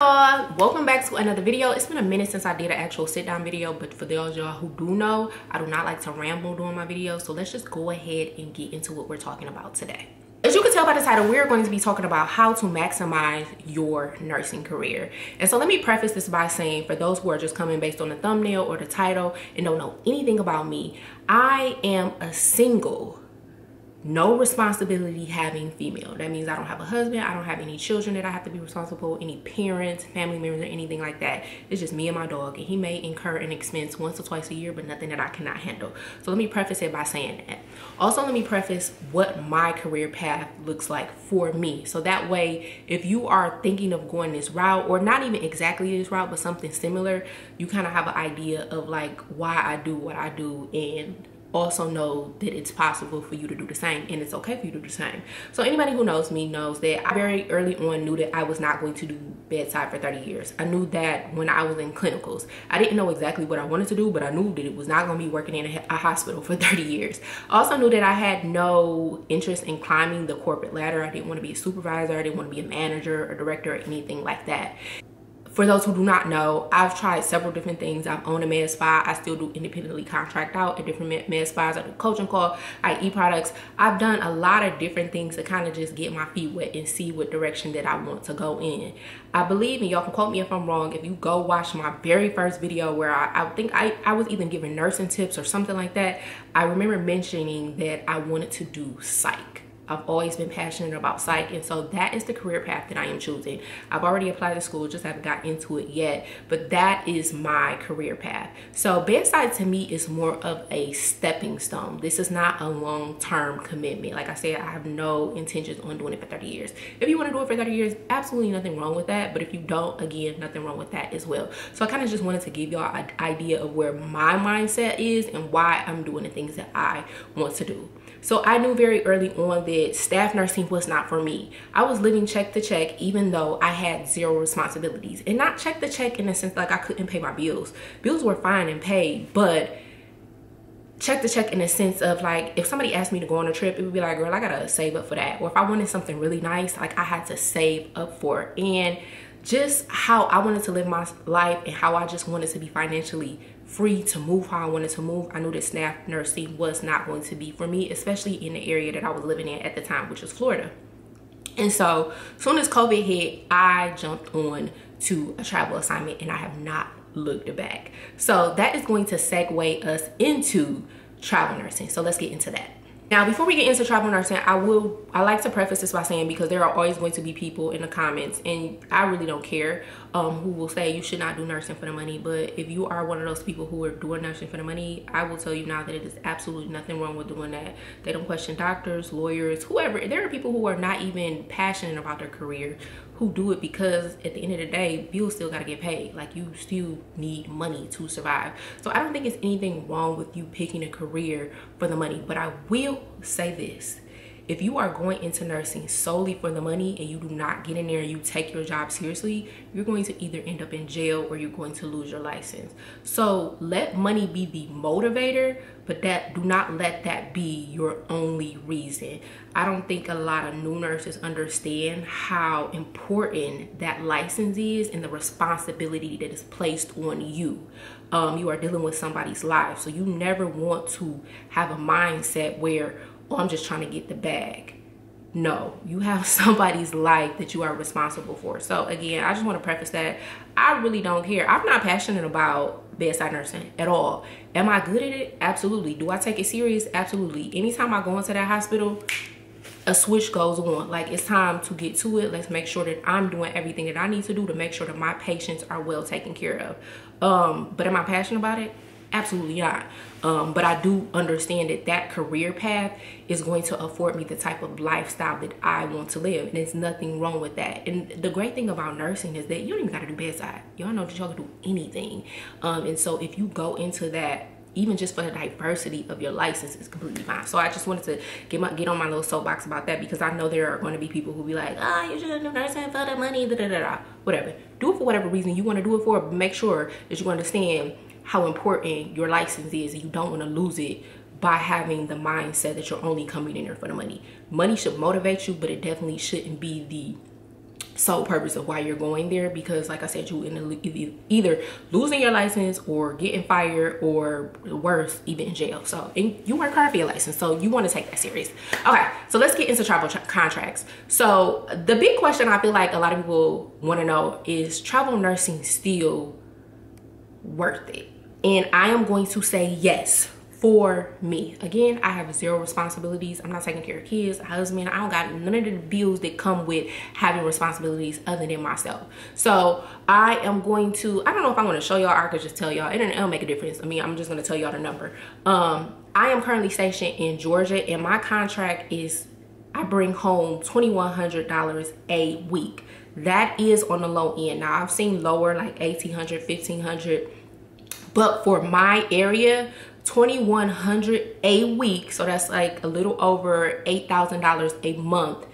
Welcome back to another video. It's been a minute since I did an actual sit down video, but for those of y'all who do know, I do not like to ramble during my videos, so let's just go ahead and get into what we're talking about today. As you can tell by the title, we're going to be talking about how to maximize your nursing career. And so let me preface this by saying, for those who are just coming based on the thumbnail or the title and don't know anything about me, I am a single, no responsibility having female. That means I don't have a husband, I don't have any children that I have to be responsible, any parents, family members, or anything like that. It's just me and my dog, and he may incur an expense once or twice a year, but nothing that I cannot handle. So let me preface it by saying that. Also, let me preface what my career path looks like for me. So that way, if you are thinking of going this route, or not even exactly this route, but something similar, you kind of have an idea of like why I do what I do, and also know that it's possible for you to do the same, and it's okay for you to do the same. So anybody who knows me knows that I very early on knew that I was not going to do bedside for 30 years. I knew that when I was in clinicals. I didn't know exactly what I wanted to do, but I knew that it was not going to be working in a hospital for 30 years. I also knew that I had no interest in climbing the corporate ladder. I didn't want to be a supervisor. I didn't want to be a manager or director or anything like that. For those who do not know, I've tried several different things. I've owned a med spa. I still do independently contract out at different med spas. I do coaching call, I eat products. I've done a lot of different things to kind of just get my feet wet and see what direction that I want to go in. I believe, and y'all can quote me if I'm wrong, if you go watch my very first video where I think I was either giving nursing tips or something like that, I remember mentioning that I wanted to do psych. I've always been passionate about psych, and so that is the career path that I am choosing. I've already applied to school, just haven't got into it yet, but that is my career path. So bedside to me is more of a stepping stone. This is not a long-term commitment. Like I said, I have no intentions on doing it for 30 years. If you want to do it for 30 years, absolutely nothing wrong with that, but if you don't, again, nothing wrong with that as well. So I kind of just wanted to give y'all an idea of where my mindset is and why I'm doing the things that I want to do. So I knew very early on that staff nursing was not for me. I was living check to check, even though I had zero responsibilities. And not check to check in the sense like I couldn't pay my bills. Bills were fine and paid, but check to check in the sense of like, if somebody asked me to go on a trip, it would be like, girl, I gotta save up for that. Or if I wanted something really nice, like I had to save up for it. And just how I wanted to live my life and how I just wanted to be financially free to move how I wanted to move, I knew that staff nursing was not going to be for me, especially in the area that I was living in at the time, which was Florida. And so as soon as COVID hit, I jumped on to a travel assignment and I have not looked back. So that is going to segue us into travel nursing. So let's get into that. Now, before we get into travel nursing, I like to preface this by saying, because there are always going to be people in the comments, and I really don't care, who will say you should not do nursing for the money. But if you are one of those people who are doing nursing for the money, I will tell you now that it is absolutely nothing wrong with doing that. They don't question doctors, lawyers, whoever. There are people who are not even passionate about their career who do it because at the end of the day, bills still gotta get paid. Like, you still need money to survive. So I don't think it's anything wrong with you picking a career for the money. But I will say this. If you are going into nursing solely for the money and you do not get in there and you take your job seriously, you're going to either end up in jail or you're going to lose your license. So let money be the motivator, but do not let that be your only reason. I don't think a lot of new nurses understand how important that license is and the responsibility that is placed on you. You are dealing with somebody's life, so you never want to have a mindset where, oh, I'm just trying to get the bag. No, you have somebody's life that you are responsible for. So again, I just want to preface that I really don't care. I'm not passionate about bedside nursing at all. Am I good at it? Absolutely. Do I take it serious? Absolutely. Anytime I go into that hospital, a switch goes on. Like, it's time to get to it. Let's make sure that I'm doing everything that I need to do to make sure that my patients are well taken care of. But am I passionate about it? Absolutely not. But I do understand that that career path is going to afford me the type of lifestyle that I want to live, and there's nothing wrong with that. And the great thing about nursing is that you don't even got to do bedside. Y'all know that y'all can do anything. And so if you go into that, even just for the diversity of your license, is completely fine. So I just wanted to get on my little soapbox about that, because I know there are going to be people who be like, oh, you shouldn't do nursing for the money, da da da da. Whatever. Do it for whatever reason you want to do it for, but make sure that you understand how important your license is, and you don't want to lose it by having the mindset that you're only coming in there for the money. Money should motivate you, but it definitely shouldn't be the sole purpose of why you're going there, because like I said, you end up either losing your license or getting fired, or worse, even in jail. So, and you work hard for your license, so you want to take that serious. Okay, so let's get into travel contracts. So the big question I feel like a lot of people want to know is, travel nursing still worth it? And I am going to say yes. For me, again, I have zero responsibilities. I'm not taking care of kids, husband. I don't got none of the bills that come with having responsibilities other than myself. So I am going to, I don't know if I want to show y'all, or I could just tell y'all. It'll make a difference. I mean, I'm just going to tell y'all the number. I am currently stationed in Georgia, and my contract is, I bring home $2,100 a week. That is on the low end. Now I've seen lower, like $1,800, $1,500, but for my area, $2,100 a week, so that's like a little over $8,000 a month,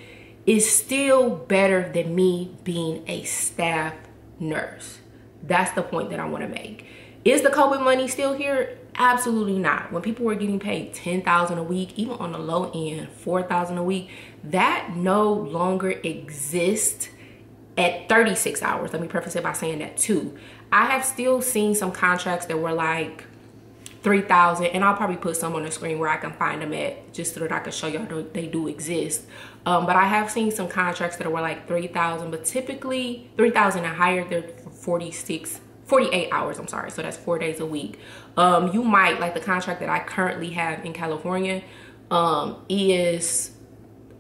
is still better than me being a staff nurse. That's the point that I want to make. Is the COVID money still here? Absolutely not. When people were getting paid $10,000 a week, even on the low end, $4,000 a week, that no longer exists at 36 hours. Let me preface it by saying that too. I have still seen some contracts that were like $3,000, and I'll probably put some on the screen where I can find them at, just so that I can show y'all they do exist. But I have seen some contracts that were like $3,000, but typically $3,000 and higher, they're 48 hours, I'm sorry. So that's 4 days a week. You might, like the contract that I currently have in California is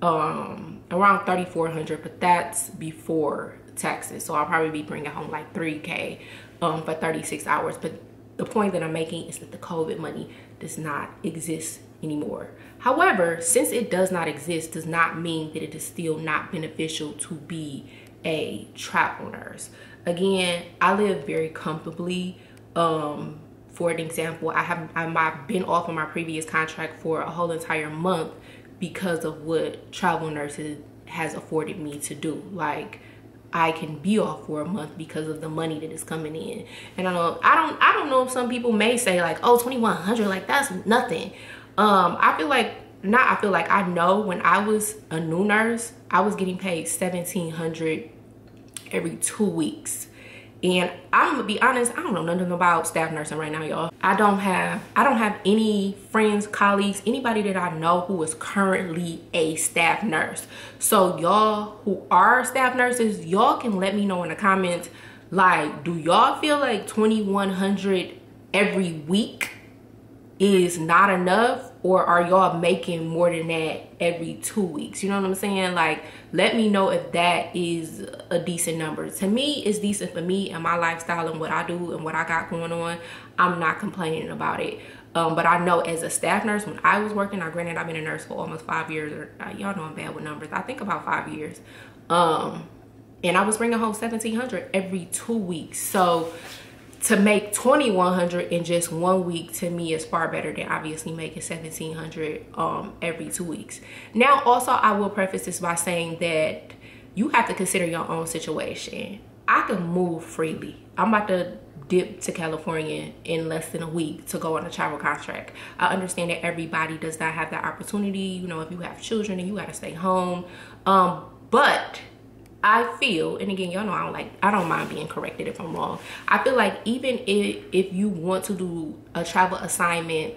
around $3,400, but that's before taxes. So I'll probably be bringing home like $3K for 36 hours. But the point that I'm making is that the COVID money does not exist anymore. However, since it does not exist, does not mean that it is still not beneficial to be a travel nurse. Again, I live very comfortably. For an example, I've been off of my previous contract for a whole entire month because of what travel nurses has afforded me to do. Like, I can be off for a month because of the money that is coming in. And I don't know if some people may say like, oh, $2,100, like that's nothing. I know when I was a new nurse, I was getting paid $1,700 every 2 weeks. And I'm gonna be honest, I don't know nothing about staff nursing right now, y'all. I don't have any friends, colleagues, anybody that I know who is currently a staff nurse. So y'all who are staff nurses, y'all can let me know in the comments, like, do y'all feel like $2,100 every week is not enough, or are y'all making more than that every 2 weeks? You know what I'm saying? Like, let me know if that is a decent number. To me, it's decent for me and my lifestyle and what I do and what I got going on. I'm not complaining about it. But I know as a staff nurse, when I was working, now granted I've been a nurse for almost 5 years, or y'all know I'm bad with numbers, I think about 5 years. And I was bringing home $1,700 every 2 weeks. So to make $2,100 in just 1 week, to me, is far better than obviously making $1,700 every 2 weeks. Now, also, I will preface this by saying that you have to consider your own situation. I can move freely. I'm about to dip to California in less than a week to go on a travel contract. I understand that everybody does not have that opportunity. You know, if you have children and you gotta stay home. But I feel, and again, y'all know I don't mind being corrected if I'm wrong. I feel like even if you want to do a travel assignment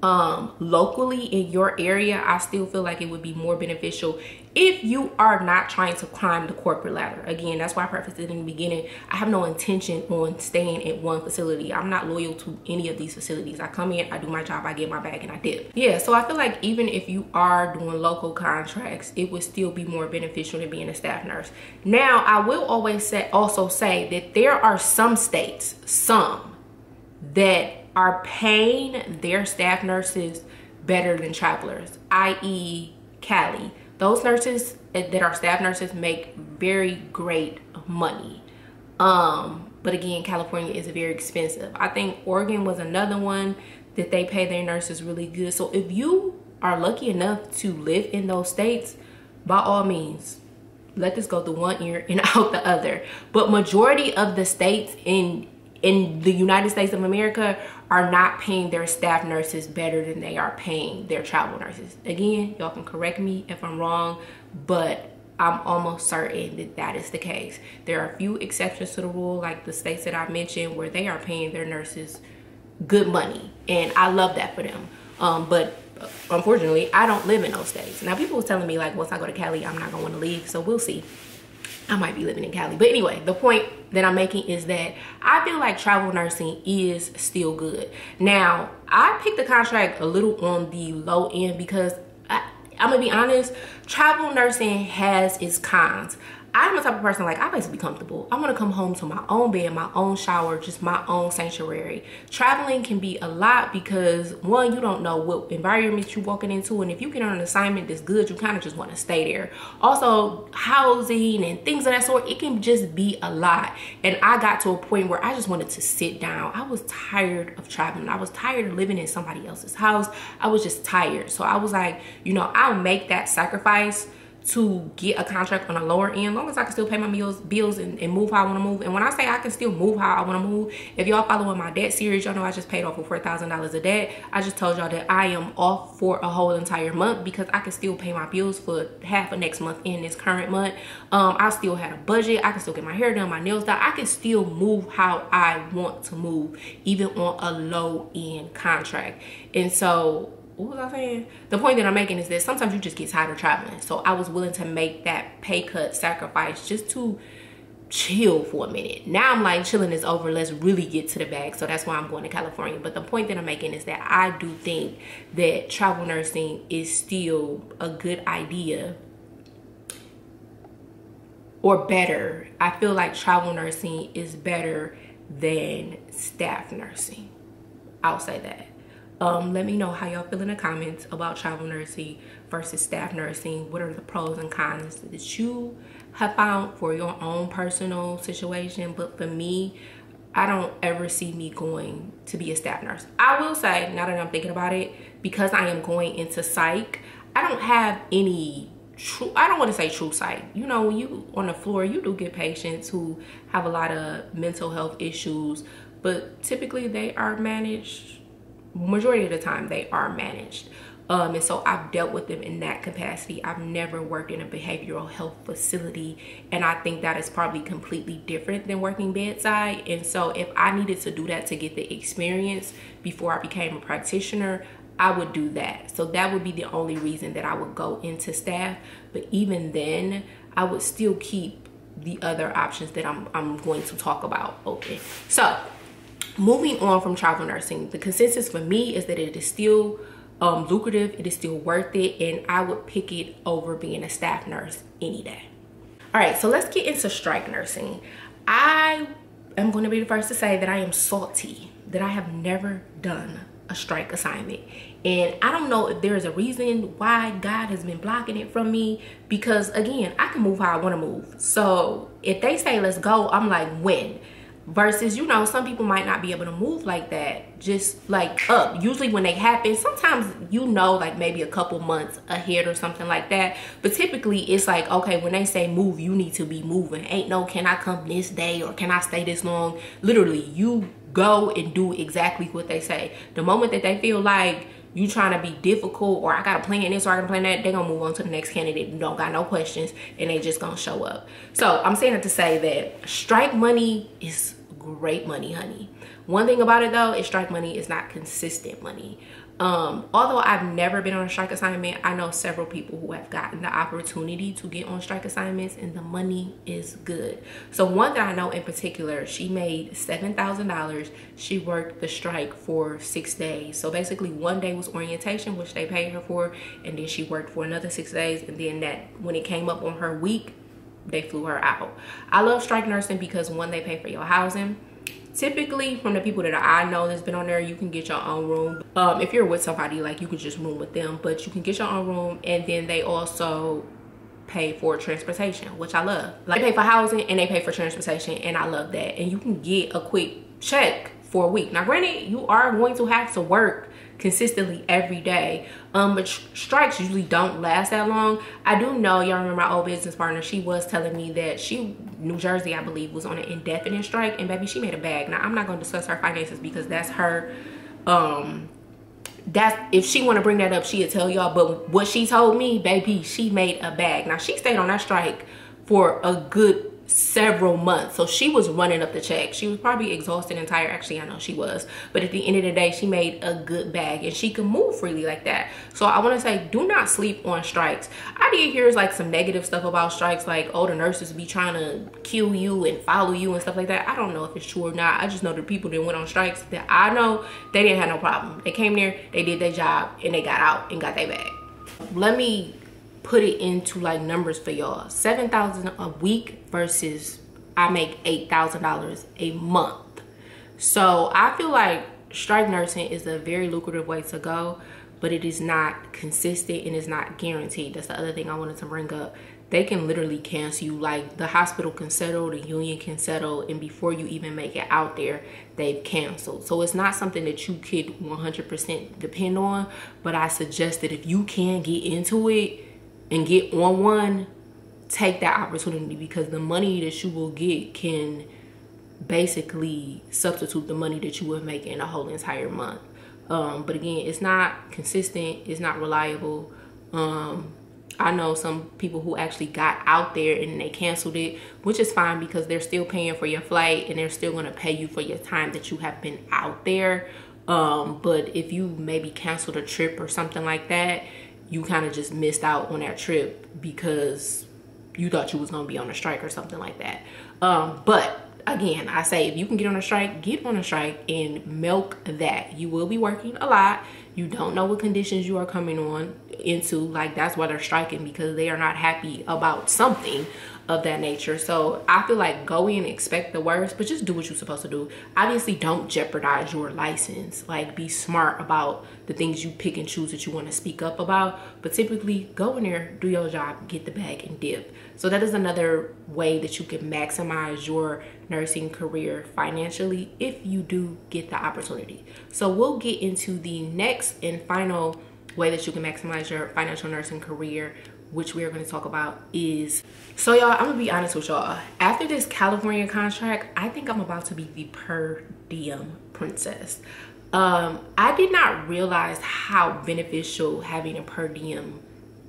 locally in your area, I still feel like it would be more beneficial if you are not trying to climb the corporate ladder. Again, that's why I prefaced it in the beginning. I have no intention on staying at one facility. I'm not loyal to any of these facilities. I come in, I do my job, I get my bag, and I dip. Yeah, so I feel like even if you are doing local contracts, it would still be more beneficial than being a staff nurse. Now, I will also say that there are some states, that are paying their staff nurses better than travelers, i.e. Cali. Those nurses that are staff nurses make very great money. But again, California is very expensive. I think Oregon was another one that they pay their nurses really good. So if you are lucky enough to live in those states, by all means, let this go through one ear and out the other. But majority of the states in the United States of America are not paying their staff nurses better than they are paying their travel nurses. Again, y'all can correct me if I'm wrong, but I'm almost certain that that is the case. There are a few exceptions to the rule, like the states that I mentioned, where they are paying their nurses good money, and I love that for them. But unfortunately, I don't live in those states. Now, people was telling me like, once I go to Cali, I'm not gonna want to leave, so we'll see. I might be living in Cali. But anyway, the point that I'm making is that I feel like travel nursing is still good. Now, I picked the contract a little on the low end because I'm gonna be honest, travel nursing has its cons. I'm the type of person, like, I like to be comfortable. I want to come home to my own bed, my own shower, just my own sanctuary. Traveling can be a lot because, one, you don't know what environment you're walking into, and if you get on an assignment that's good, you kind of just want to stay there. Also, housing and things of that sort, it can just be a lot. And I got to a point where I just wanted to sit down. I was tired of traveling. I was tired of living in somebody else's house. I was just tired. So I was like, you know, I'll make that sacrifice to get a contract on a lower end, as long as I can still pay my bills and move how I want to move. And when I say I can still move how I want to move, if y'all following my debt series, y'all know I just paid off for $4,000 of debt. I just told y'all that I am off for a whole entire month because I can still pay my bills for half of next month in this current month. I still had a budget. I can still get my hair done, my nails done. I can still move how I want to move, even on a low end contract. And so, what was I saying? The point that I'm making is that sometimes you just get tired of traveling. So I was willing to make that pay cut sacrifice just to chill for a minute. Now I'm like, chilling is over. Let's really get to the bag. So that's why I'm going to California. But the point that I'm making is that I do think that travel nursing is still a good idea, or better. I feel like travel nursing is better than staff nursing. I'll say that. Let me know how y'all feel in the comments about travel nursing versus staff nursing. What are the pros and cons that you have found for your own personal situation? But for me, I don't ever see me going to be a staff nurse. I will say, now that I'm thinking about it, because I am going into psych, I don't have any true, I don't want to say true psych. You know, when you on the floor, you do get patients who have a lot of mental health issues, but typically they are managed. Majority of the time they are managed, and so I've dealt with them in that capacity. I've never worked in a behavioral health facility, and I think that is probably completely different than working bedside. And so if I needed to do that to get the experience before I became a practitioner, I would do that. So that would be the only reason that I would go into staff. But even then, I would still keep the other options that I'm going to talk about open. So moving on from travel nursing, the consensus for me is that it is still lucrative, it is still worth it, and I would pick it over being a staff nurse any day. All right, so let's get into strike nursing. I am going to be the first to say that I am salty that I have never done a strike assignment. And I don't know if there is a reason why God has been blocking it from me, because again, I can move how I want to move. So if they say let's go, I'm like, when? Versus, you know, some people might not be able to move like that, just like up. Usually when they happen, sometimes, you know, like maybe a couple months ahead or something like that. But typically it's like, okay, when they say move, you need to be moving. Ain't no, can I come this day or can I stay this long? Literally, you go and do exactly what they say. The moment that they feel like you trying to be difficult, or I gotta plan this or I gotta plan that, they gonna move on to the next candidate and don't got no questions, and they just gonna show up. So I'm saying it to say that strike money is great money, honey. One thing about it though is strike money is not consistent money. Although I've never been on a strike assignment, I know several people who have gotten the opportunity to get on strike assignments, and the money is good. So one that I know in particular, she made $7,000. She worked the strike for 6 days. So basically 1 day was orientation, which they paid her for, and then she worked for another 6 days, and then that when it came up on her week, they flew her out. I love strike nursing because one, they pay for your housing. Typically, from the people that I know that's been on there, you can get your own room. If you're with somebody, like, you could just room with them, but you can get your own room, and then they also pay for transportation, which I love. Like, they pay for housing and they pay for transportation, and I love that. And you can get a quick check for a week. Now, granted, you are going to have to work consistently every day, but strikes usually don't last that long. I do know, y'all remember my old business partner, she was telling me that New Jersey, I believe, was on an indefinite strike, and baby, she made a bag. Now, I'm not going to discuss her finances because that's her that's, if she want to bring that up, she'll tell y'all. But what she told me, baby, she made a bag. Now, she stayed on that strike for a good several months, so she was running up the check. She was probably exhausted and tired. Actually, I know she was, but at the end of the day, she made a good bag, and she could move freely like that. So I want to say, do not sleep on strikes. I did hear like some negative stuff about strikes, like, oh, the nurses be trying to kill you and follow you and stuff like that. I don't know if it's true or not. I just know the people that went on strikes that I know, they didn't have no problem. They came there, they did their job, and they got out and got their bag. Let me put it into like numbers for y'all. $7,000 a week versus I make $8,000 a month. So I feel like strike nursing is a very lucrative way to go, but it is not consistent and it's not guaranteed. That's the other thing I wanted to bring up. They can literally cancel you. Like, the hospital can settle, the union can settle, and before you even make it out there, they've canceled. So it's not something that you could 100% depend on, but I suggest that if you can get into it and get on one, take that opportunity, because the money that you will get can basically substitute the money that you would make in a whole entire month. But again, it's not consistent, it's not reliable. I know some people who actually got out there and they canceled it, which is fine because they're still paying for your flight and they're still going to pay you for your time that you have been out there. But if you maybe canceled a trip or something like that, you kind of just missed out on that trip because you thought you was going to be on a strike or something like that. But again, I say, if you can get on a strike, get on a strike and milk that. You will be working a lot. You don't know what conditions you are coming on into. Like, that's why they're striking, because they are not happy about something of that nature. So I feel like go in, expect the worst, but just do what you're supposed to do. Obviously, don't jeopardize your license. Like, be smart about the things you pick and choose that you want to speak up about. But typically, go in there, do your job, get the bag, and dip. So that is another way that you can maximize your nursing career financially if you do get the opportunity. So we'll get into the next and final way that you can maximize your financial nursing career, which we are going to talk about is, so y'all, I'm gonna be honest with y'all, after this California contract, I think I'm about to be the per diem princess. I did not realize how beneficial having a per diem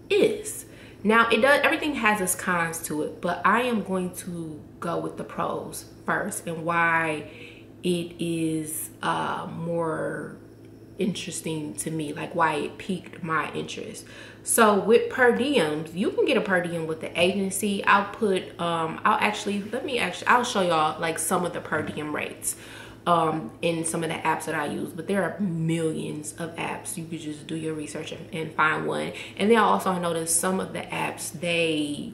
is. Now, it does, everything has its cons to it, but I am going to go with the pros first and why it is more interesting to me, like why it piqued my interest. So with per diems, you can get a per diem with the agency. I'll show y'all like some of the per diem rates in some of the apps that I use, but there are millions of apps. You could just do your research and find one. And then I also noticed some of the apps, they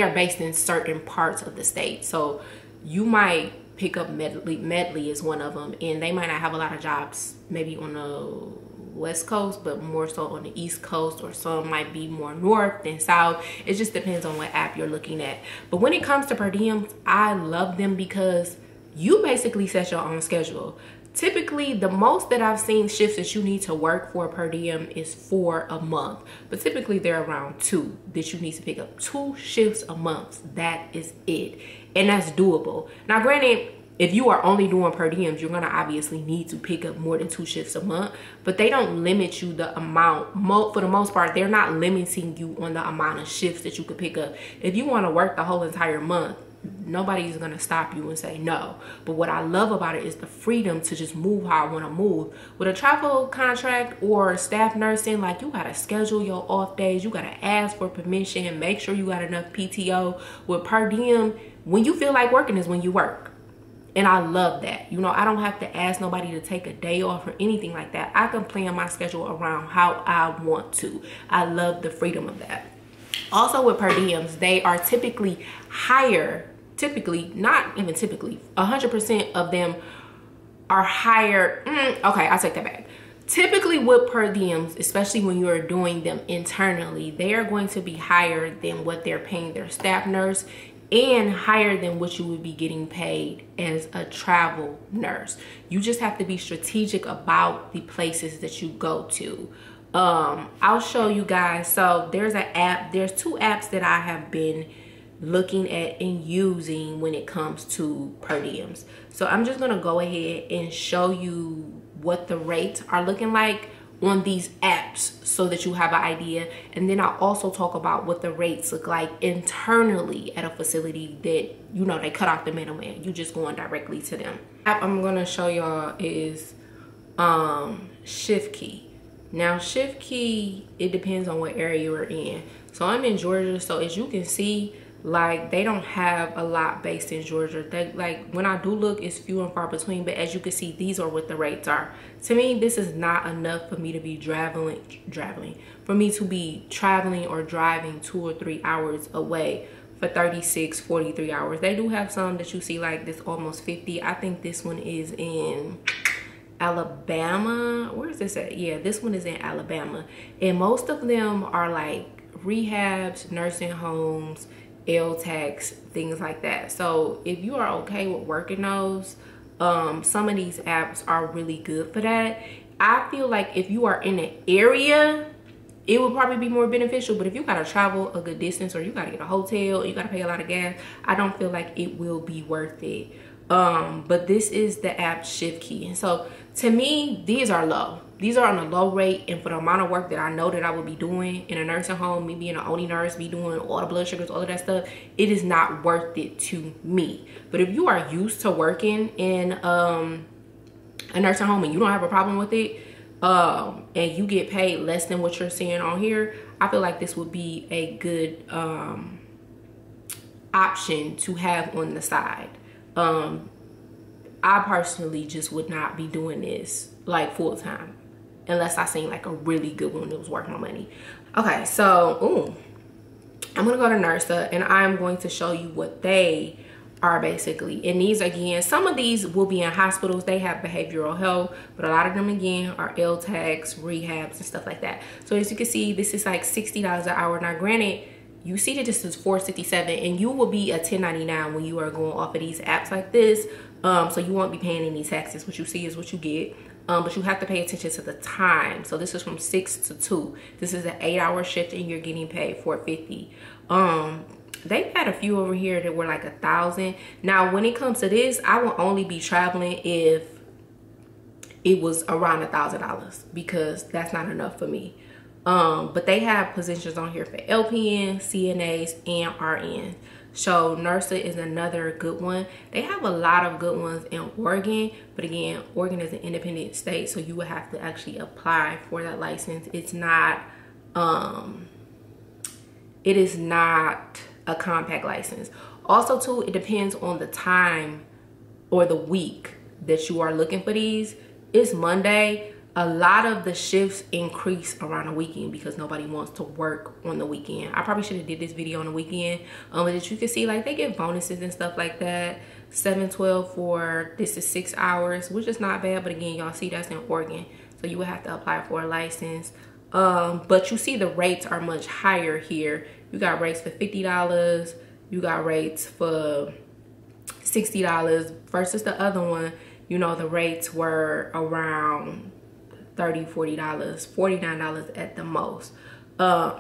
are based in certain parts of the state. So you might pick up Medley is one of them, and they might not have a lot of jobs maybe on the West Coast, but more so on the East Coast, or some might be more north than south. It just depends on what app you're looking at. But when it comes to per diems, I love them because you basically set your own schedule. Typically, the most that I've seen shifts that you need to work for per diem is 4 a month. But typically, they're around 2 that you need to pick up. 2 shifts a month. That is it. And that's doable. Now, granted, if you are only doing per diems, you're going to obviously need to pick up more than 2 shifts a month. But they don't limit you the amount. For the most part, they're not limiting you on the amount of shifts that you could pick up. If you want to work the whole entire month, nobody's gonna stop you and say no. But what I love about it is the freedom to just move how I want to move. With a travel contract or staff nursing, like, you gotta schedule your off days, you gotta ask for permission and make sure you got enough PTO. With per diem, when you feel like working is when you work. And I love that. You know, I don't have to ask nobody to take a day off or anything like that. I can plan my schedule around how I want to. I love the freedom of that. Also with per diems, they are typically higher. Not even typically, 100% of them are higher. Okay, I'll take that back. Typically with per diems, especially when you're doing them internally, they are going to be higher than what they're paying their staff nurse, and higher than what you would be getting paid as a travel nurse. You just have to be strategic about the places that you go to. I'll show you guys. So there's an app, there's 2 apps that I have been looking at and using when it comes to per diems. So I'm just gonna go ahead and show you what the rates are looking like on these apps so that you have an idea. And then I also talk about what the rates look like internally at a facility that, you know, they cut off the middleman. You just going directly to them. App I'm gonna show y'all is Shift Key. Now Shift Key, it depends on what area you're in. So I'm in Georgia, so as you can see, like, they don't have a lot based in Georgia. They, like, when I do look, it's few and far between, but as you can see, these are what the rates are. To me, this is not enough for me to be traveling or driving 2 or 3 hours away for 36, 43 hours. They do have some that you see like this almost 50. I think this one is in Alabama. Where is this at? Yeah, this one is in Alabama. And most of them are like rehabs, nursing homes, LTACs, things like that. So if you are okay with working those, some of these apps are really good for that. I feel like if you are in an area, it would probably be more beneficial. But if you gotta travel a good distance, or you gotta get a hotel, you gotta pay a lot of gas, I don't feel like it will be worth it. But this is the app Shift Key. And so to me, these are low. These are on a low rate, and for the amount of work that I know that I would be doing in a nursing home, me being an OT nurse, be doing all the blood sugars, all of that stuff, it is not worth it to me. But if you are used to working in a nursing home and you don't have a problem with it, and you get paid less than what you're seeing on here, I feel like this would be a good option to have on the side. I personally just would not be doing this like full time unless I seen like a really good one that was worth my money. Okay, so I'm gonna go to NERSA and I'm going to show you what they are basically. And these, again, some of these will be in hospitals. They have behavioral health, but a lot of them again are LTACs, rehabs, and stuff like that. So as you can see, this is like $60 an hour. Now granted, you see that this is $4.67, and you will be a 1099 when you are going off of these apps like this. So you won't be paying any taxes. What you see is what you get. But you have to pay attention to the time. So this is from 6 to 2. This is an 8-hour shift and you're getting paid $4.50. They've had a few over here that were like $1,000. Now when it comes to this, I will only be traveling if it was around $1,000, because that's not enough for me. But they have positions on here for LPN, CNAs, and RNs. So NERSA is another good one. They have a lot of good ones in Oregon, but again, Oregon is an independent state, so you would have to actually apply for that license. It's not, it is not a compact license. Also too, it depends on the time or the week that you are looking for these. It's Monday. A lot of the shifts increase around the weekend because nobody wants to work on the weekend. I probably should have did this video on the weekend, but as you can see, like, they get bonuses and stuff like that. 712 for this is 6 hours, which is not bad, but again, y'all see that's in Oregon, so you would have to apply for a license. But you see the rates are much higher here. You got rates for $50, you got rates for $60 versus the other one, you know, the rates were around $30, $40, $49 at the most.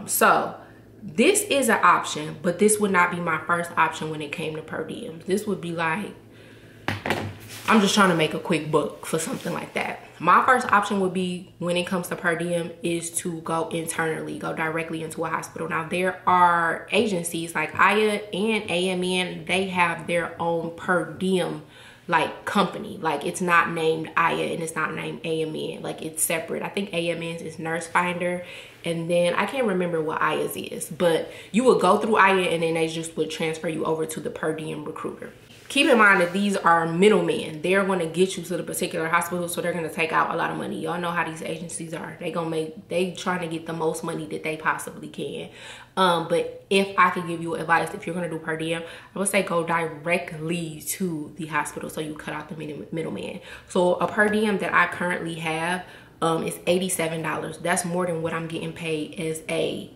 So this is an option, but this would not be my first option when it came to per diem. This would be like, I'm just trying to make a quick buck for something like that. My first option would be, when it comes to per diem, is to go internally, go directly into a hospital. Now there are agencies like AYA and AMN, they have their own per diem like company. Like, it's not named AYA and it's not named AMN, like it's separate. I think AMN's is Nurse Finder, and then I can't remember what AYA's is, but you would go through AYA and then they just would transfer you over to the per diem recruiter. Keep in mind that these are middlemen. They're going to get you to the particular hospital, so they're going to take out a lot of money. Y'all know how these agencies are. They trying to get the most money that they possibly can. But if I could give you advice, if you're going to do per diem, I would say go directly to the hospital so you cut out the middleman. So a per diem that I currently have is $87. That's more than what I'm getting paid as a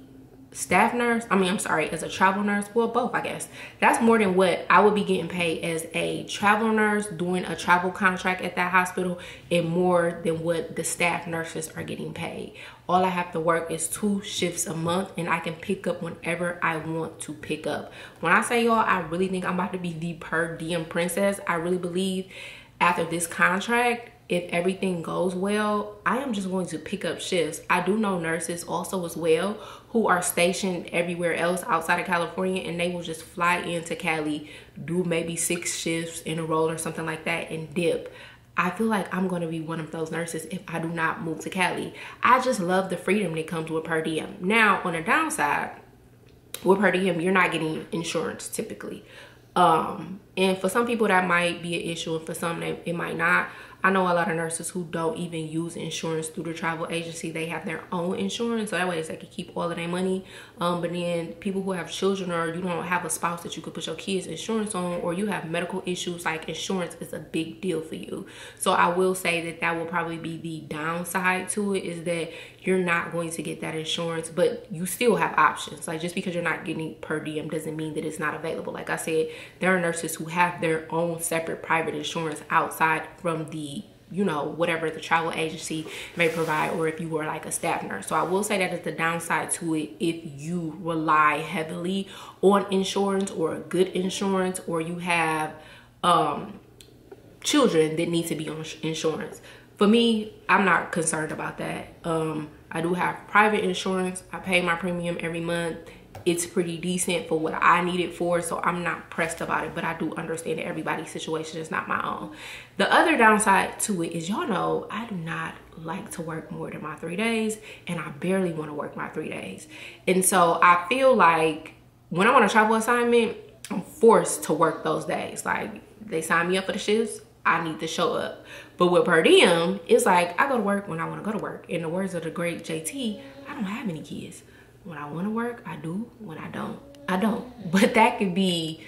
staff nurse. I mean, I'm sorry, as a travel nurse. Well, both, I guess. That's more than what I would be getting paid as a travel nurse doing a travel contract at that hospital, and more than what the staff nurses are getting paid. All I have to work is 2 shifts a month, and I can pick up whenever I want to pick up. When I say y'all, I really think I'm about to be the per diem princess. I really believe after this contract, if everything goes well, I am just going to pick up shifts. I do know nurses also as well who are stationed everywhere else outside of California, and they will just fly into Cali, do maybe 6 shifts in a row or something like that, and dip. I feel like I'm going to be one of those nurses if I do not move to Cali. I just love the freedom that comes with per diem. Now, on the downside, with per diem, you're not getting insurance typically. And for some people that might be an issue, and for some it might not. I know a lot of nurses who don't even use insurance through the travel agency. They have their own insurance, so that way they can keep all of their money. But then people who have children, or you don't have a spouse that you could put your kids' insurance on, or you have medical issues, like insurance is a big deal for you. So I will say that that will probably be the downside to it, is that you're not going to get that insurance, but you still have options. Like, just because you're not getting per diem doesn't mean that it's not available. Like I said, there are nurses who have their own separate private insurance outside from the, you know, whatever the travel agency may provide, or if you were like a staff nurse. So I will say that is the downside to it if you rely heavily on insurance, or a good insurance, or you have children that need to be on insurance. For me, I'm not concerned about that. I do have private insurance. I pay my premium every month. It's pretty decent for what I need it for, so I'm not pressed about it, but I do understand that everybody's situation is not my own. The other downside to it is, y'all know, I do not like to work more than my 3 days, and I barely want to work my 3 days. And so I feel like when I'm on a travel assignment, I'm forced to work those days. Like, they sign me up for the shifts, I need to show up. But with per diem, it's like I go to work when I want to go to work. In the words of the great JT, I don't have any kids. When I want to work, I do. When I don't, I don't. But that could be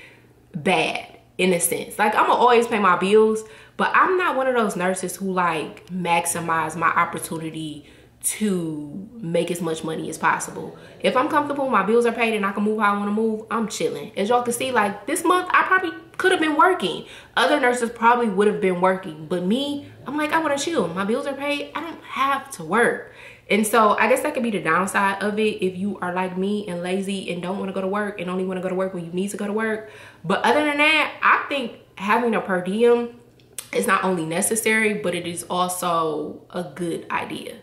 bad in a sense. Like, I'm gonna always pay my bills, but I'm not one of those nurses who like maximize my opportunity to make as much money as possible. If I'm comfortable, my bills are paid, and I can move how I want to move, I'm chilling. As y'all can see, like this month, I probably could have been working. Other nurses probably would have been working, but me, I'm like, I want to chill. My bills are paid. I don't have to work. And so I guess that could be the downside of it if you are like me and lazy and don't want to go to work, and only want to go to work when you need to go to work. But other than that, I think having a per diem is not only necessary, but it is also a good idea.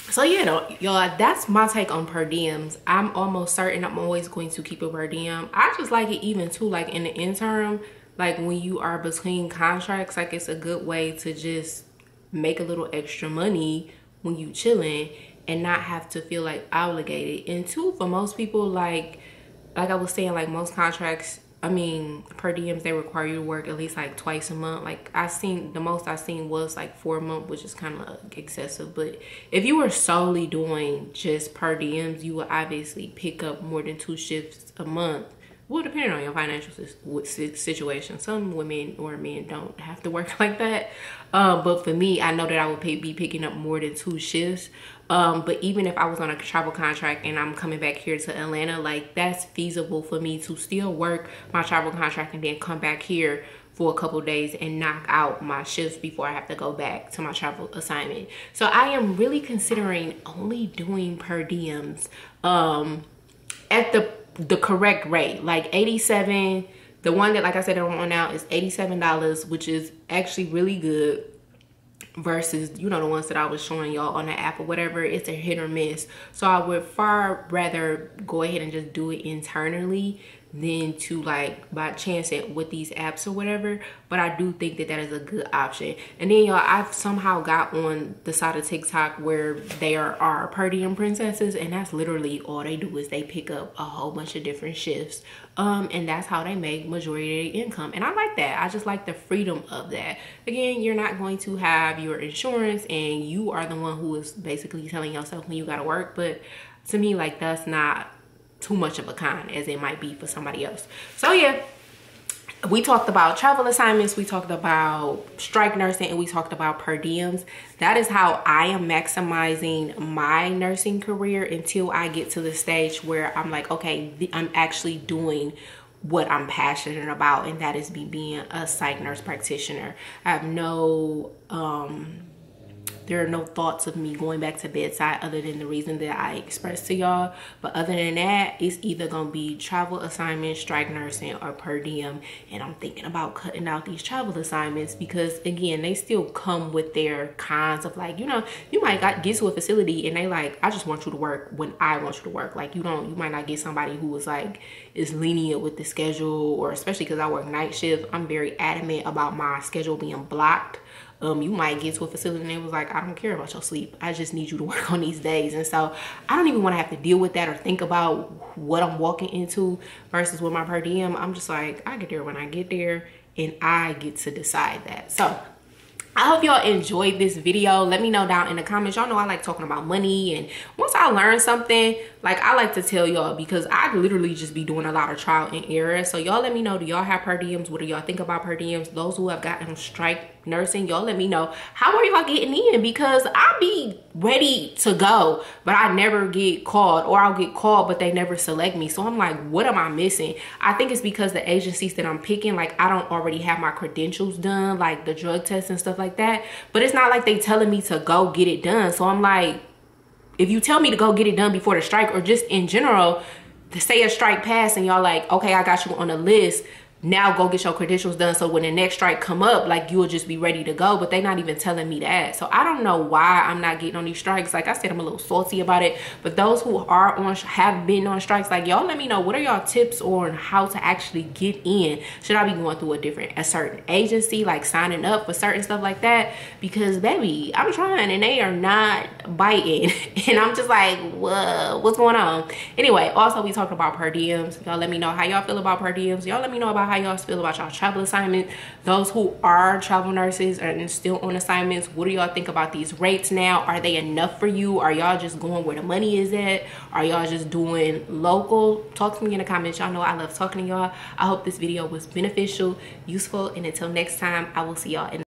So yeah, y'all, that's my take on per diems. I'm almost certain I'm always going to keep a per diem. I just like it even too, like in the interim, like when you are between contracts, like it's a good way to just make a little extra money when you chilling and not have to feel like obligated. And two, for most people, like I was saying, like most contracts, I mean, per diems, they require you to work at least like twice a month. Like the most I seen was like 4 months, which is kind of excessive. But if you were solely doing just per diems, you would obviously pick up more than 2 shifts a month. Well, depending on your financial situation. Some women or men don't have to work like that. But for me, I know that I would be picking up more than 2 shifts. But even if I was on a travel contract and I'm coming back here to Atlanta, like that's feasible for me to still work my travel contract and then come back here for a couple days and knock out my shifts before I have to go back to my travel assignment. So I am really considering only doing per diems at the correct rate, like 87. The one that, like I said, I'm on now is $87, which is actually really good, versus, you know, the ones that I was showing y'all on the app or whatever. It's a hit or miss. So I would far rather go ahead and just do it internally than to like by chance it with these apps or whatever. But I do think that that is a good option. And then y'all, I've somehow got on the side of TikTok where there are per diem princesses, and that's literally all they do is they pick up a whole bunch of different shifts, and that's how they make majority of their income. And I like that. I just like the freedom of that. Again, you're not going to have your insurance, and you are the one who is basically telling yourself when you gotta work. But to me, like, that's not too much of a con as it might be for somebody else. So yeah, we talked about travel assignments, we talked about strike nursing, and we talked about per diems. That is how I am maximizing my nursing career until I get to the stage where I'm like, okay, I'm actually doing what I'm passionate about, and that is me being a psych nurse practitioner. I have no there are no thoughts of me going back to bedside other than the reason that I expressed to y'all. But other than that, it's either gonna be travel assignments, strike nursing, or per diem. And I'm thinking about cutting out these travel assignments because again, they still come with their cons of like, you know, you might get to a facility and they like, I just want you to work when I want you to work. Like you might not get somebody who is like is lenient with the schedule, or especially because I work night shift, I'm very adamant about my schedule being blocked. You might get to a facility and it was like, I don't care about your sleep, I just need you to work on these days. And so I don't even want to have to deal with that or think about what I'm walking into versus with my per diem. I'm just like, I get there when I get there and I get to decide that. So I hope y'all enjoyed this video. Let me know down in the comments. Y'all know I like talking about money, and once I learn something, like I like to tell y'all because I literally just be doing a lot of trial and error. So y'all let me know, do y'all have per diems? What do y'all think about per diems? Those who have gotten strike nursing, y'all let me know, how are y'all getting in? Because I be ready to go, but I never get called, or I'll get called but they never select me. So I'm like, what am I missing? I think it's because the agencies that I'm picking, like I don't already have my credentials done, like the drug test and stuff like that. But it's not like they telling me to go get it done. So I'm like, if you tell me to go get it done before the strike, or just in general, to say a strike pass and y'all like, okay, I got you on the list, now go get your credentials done so when the next strike come up, like you'll just be ready to go. But they not even telling me that. So I don't know why I'm not getting on these strikes. Like I said, I'm a little salty about it. But those who are on, have been on strikes, like y'all let me know, what are y'all tips on how to actually get in? Should I be going through a certain agency, like signing up for certain stuff like that? Because baby, I'm trying and they are not biting. And I'm just like, what's going on? Anyway, also we talked about per diems. Y'all let me know how y'all feel about per diems. Y'all let me know about how y'all feel about y'all travel assignments. Those who are travel nurses and still on assignments, what do y'all think about these rates now? Are they enough for you? Are y'all just going where the money is at? Are y'all just doing local? Talk to me in the comments. Y'all know I love talking to y'all. I hope this video was beneficial, useful, and until next time, I will see y'all in